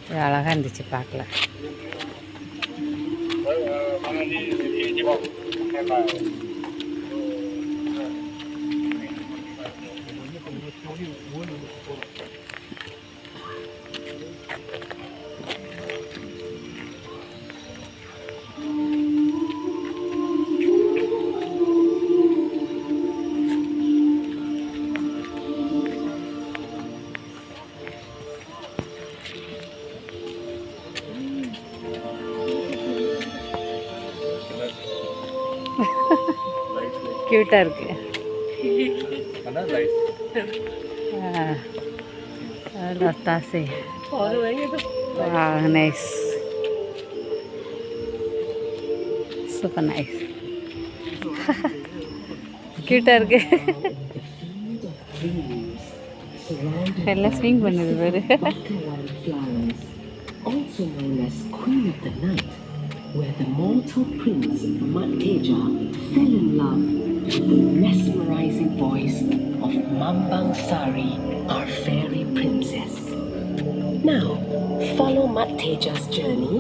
இது அழகாக இருந்துச்சு பார்க்கல. க்யூட்டாக இருக்கு. லத்தாசே நைஸ், சூப்பர் நைஸ், க்யூட்டாக இருக்கு. எல்லாம் ஸ்விங் பண்ணுது பாரு. Also known as Queen of the Night, where the mortal prince Mateja fell in love with the mesmerizing voice of Mambang Sari, our fairy princess. Now, follow Mateja's journey